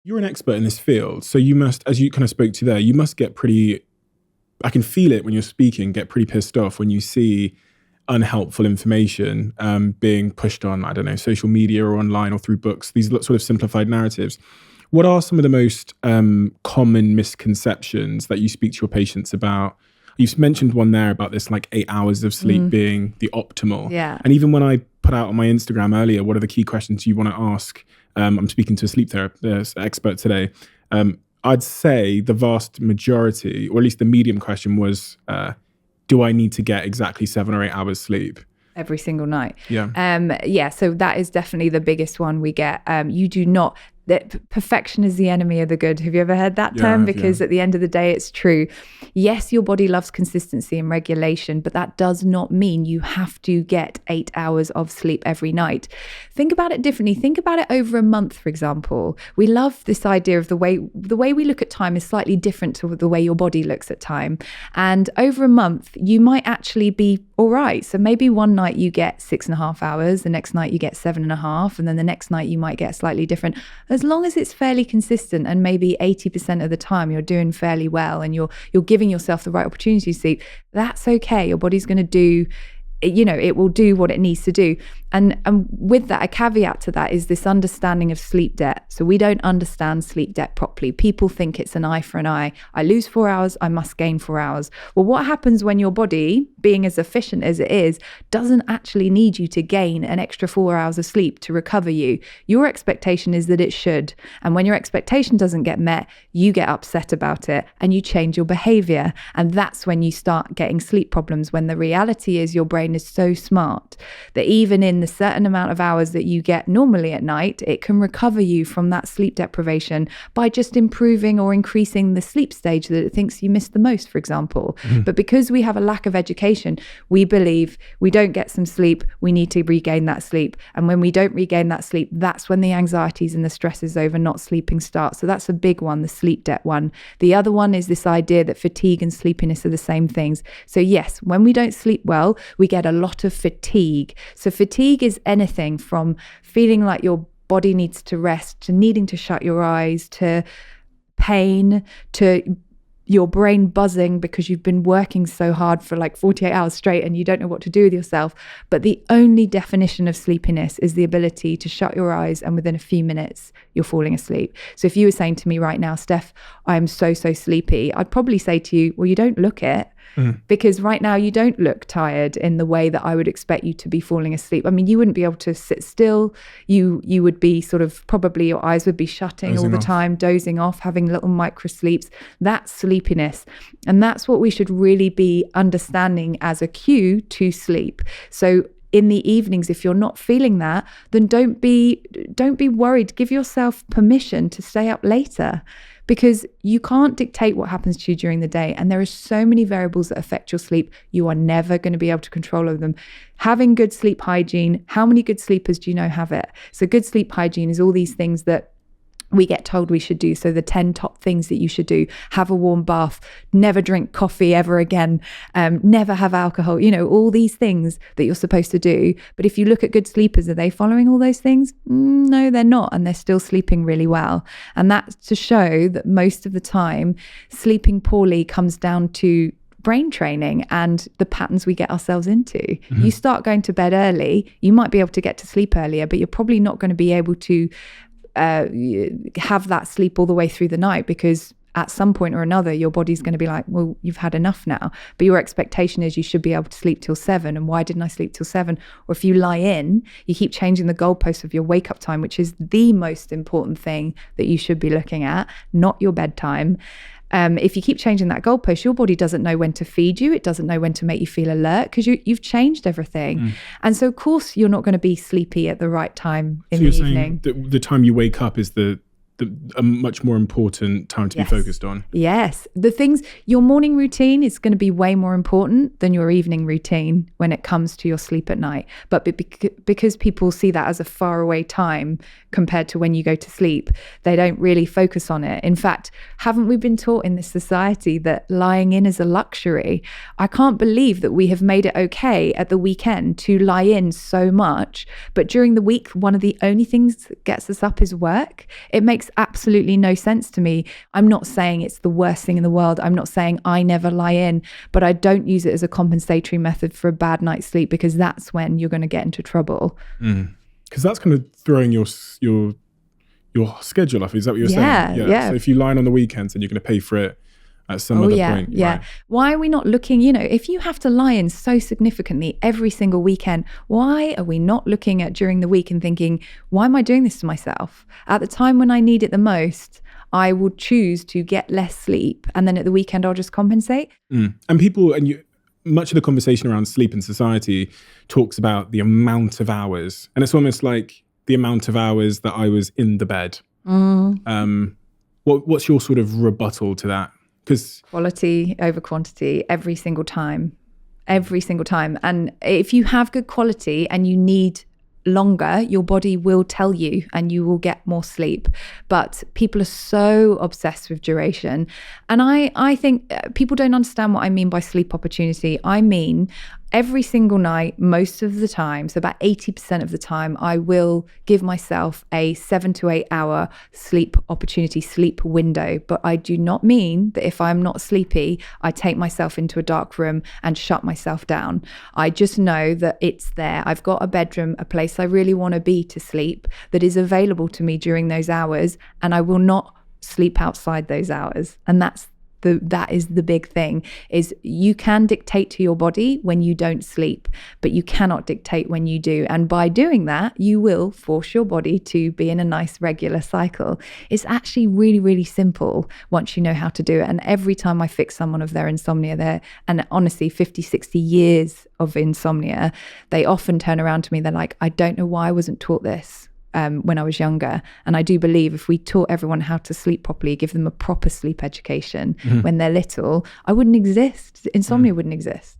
You're an expert in this field, so you must, as you kind of spoke to there, you must get pretty, I can feel it when you're speaking, get pretty pissed off when you see unhelpful information being pushed on, I don't know, social media or online or through books, these sort of simplified narratives. What are some of the most common misconceptions that you speak to your patients about? You've mentioned one there about this like 8 hours of sleep being the optimal. Yeah. And even when I put out on my Instagram earlier, what are the key questions you want to ask? I'm speaking to a sleep therapist expert today. I'd say the vast majority, or at least the medium question was, do I need to get exactly 7 or 8 hours sleep? Every single night. Yeah. So that is definitely the biggest one we get. You do not, that perfection is the enemy of the good. Have you ever heard that term? Because at the end of the day, it's true. Yes, your body loves consistency and regulation, but that does not mean you have to get 8 hours of sleep every night. Think about it differently. Think about it over a month, for example. We love this idea of the way we look at time is slightly different to the way your body looks at time. And over a month, you might actually be all right. So maybe one night you get 6.5 hours, the next night you get 7.5, and then the next night you might get slightly different. As long as it's fairly consistent and maybe 80% of the time you're doing fairly well and you're giving yourself the right opportunity to sleep, that's okay. Your body's going to do, it will do what it needs to do. And with that, a caveat to that is this understanding of sleep debt. So we don't understand sleep debt properly. People think it's an eye for an eye. I lose 4 hours, I must gain 4 hours. Well, what happens when your body, being as efficient as it is, doesn't actually need you to gain an extra 4 hours of sleep to recover you? Your expectation is that it should. And when your expectation doesn't get met, you get upset about it and you change your behavior. And that's when you start getting sleep problems, when the reality is your brain is so smart that even in the certain amount of hours that you get normally at night, it can recover you from that sleep deprivation by just improving or increasing the sleep stage that it thinks you missed the most, for example. But because we have a lack of education, we believe we don't get some sleep, we need to regain that sleep. And when we don't regain that sleep, that's when the anxieties and the stresses over not sleeping start. So that's a big one, the sleep debt one. The other one is this idea that fatigue and sleepiness are the same things. So yes, when we don't sleep well, we get a lot of fatigue. So fatigue is anything from feeling like your body needs to rest, to needing to shut your eyes, to pain, to your brain buzzing because you've been working so hard for like 48 hours straight and you don't know what to do with yourself. But the only definition of sleepiness is the ability to shut your eyes and within a few minutes you're falling asleep. So if you were saying to me right now, Steph, I'm so sleepy, I'd probably say to you, well, you don't look it. Because right now you don't look tired in the way that I would expect you to be falling asleep. I mean, you wouldn't be able to sit still. You would be sort of, probably your eyes would be shutting all the time, dozing off, having little micro sleeps. That's sleepiness. And that's what we should really be understanding as a cue to sleep. So in the evenings, if you're not feeling that, then don't be worried. Give yourself permission to stay up later, because you can't dictate what happens to you during the day. And there are so many variables that affect your sleep. You are never going to be able to control over them. Having good sleep hygiene, how many good sleepers do you know have it? So good sleep hygiene is all these things that we get told we should do. So the 10 top things that you should do: have a warm bath, never drink coffee ever again, never have alcohol, all these things that you're supposed to do. But if you look at good sleepers, are they following all those things? No, they're not. And they're still sleeping really well. And that's to show that most of the time, sleeping poorly comes down to brain training and the patterns we get ourselves into. You start going to bed early, you might be able to get to sleep earlier, but you're probably not going to be able to have that sleep all the way through the night, because at some point or another your body's going to be like, well, you've had enough now. But your expectation is you should be able to sleep till 7, and why didn't I sleep till 7? Or if you lie in, you keep changing the goalposts of your wake up time, which is the most important thing that you should be looking at, not your bedtime. If you keep changing that goalpost, your body doesn't know when to feed you. It doesn't know when to make you feel alert, because you've changed everything. And so, of course, you're not going to be sleepy at the right time in the evening. The time you wake up is a much more important time to be focused on. Yes. The things, your morning routine is going to be way more important than your evening routine when it comes to your sleep at night. But because people see that as a faraway time compared to when you go to sleep, they don't really focus on it. In fact, haven't we been taught in this society that lying in is a luxury? I can't believe that we have made it okay at the weekend to lie in so much, but during the week, one of the only things that gets us up is work. It makes makes absolutely no sense to me. I'm not saying it's the worst thing in the world. I'm not saying I never lie in, but I don't use it as a compensatory method for a bad night's sleep, because that's when you're going to get into trouble. Because that's kind of throwing your schedule off. Is that what you're saying? Yeah. So if you lie in on the weekends, then you're going to pay for it at some other point. Yeah. Right. Why are we not looking, if you have to lie in so significantly every single weekend, why are we not looking at during the week and thinking, why am I doing this to myself? At the time when I need it the most, I will choose to get less sleep, and then at the weekend I'll just compensate. And much of the conversation around sleep in society talks about the amount of hours, and it's almost like the amount of hours that I was in the bed. What's your sort of rebuttal to that? Because quality over quantity every single time. And if you have good quality and you need longer, your body will tell you and you will get more sleep. But people are so obsessed with duration. And I think people don't understand what I mean by sleep opportunity. I mean, every single night, most of the time, so about 80% of the time, I will give myself a 7 to 8 hour sleep opportunity, sleep window. But I do not mean that if I'm not sleepy, I take myself into a dark room and shut myself down. I just know that it's there. I've got a bedroom, a place I really want to be to sleep, that is available to me during those hours, and I will not sleep outside those hours. And that is the big thing, is you can dictate to your body when you don't sleep, but you cannot dictate when you do. And by doing that, you will force your body to be in a nice regular cycle. It's actually really, really simple once you know how to do it. And every time I fix someone of their insomnia, and honestly, 50, 60 years of insomnia, they often turn around to me, they're like, I don't know why I wasn't taught this when I was younger. And I do believe if we taught everyone how to sleep properly, give them a proper sleep education when they're little, I wouldn't exist. Insomnia wouldn't exist.